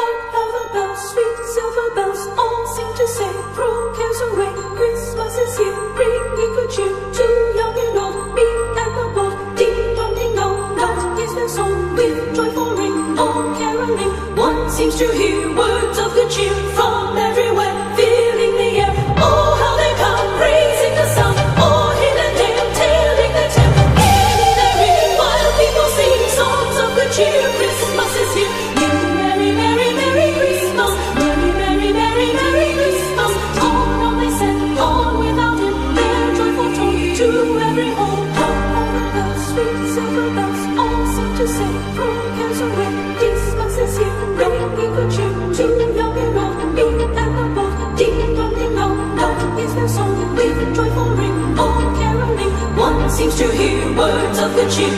Hark how the bells, sweet silver bells, all seem to say, throw cares away. Christmas is here, bringing good cheer to young and old, meek and the bold. Ding dong ding dong, that is their song, with joyful ring, all caroling. One seems to hear words of good cheer from everywhere, filling the air. Oh, how they come, praising the sun, all hill and dale, telling their tale. Giddy their ring, while people sing songs of good cheer. Christmas is here. Merry, merry, merry Christmas. Merry, merry, merry, merry Christmas. On they send, on without him, their joyful tone to every home. Hark how the bells, sweet silver bells, all seem to say, throw cares away. Christmas is here, bringing good cheer to young and old, meek and the bold. Ding dong ding dong, that is their song, with joyful ring, all caroling. One seems to hear words of good cheer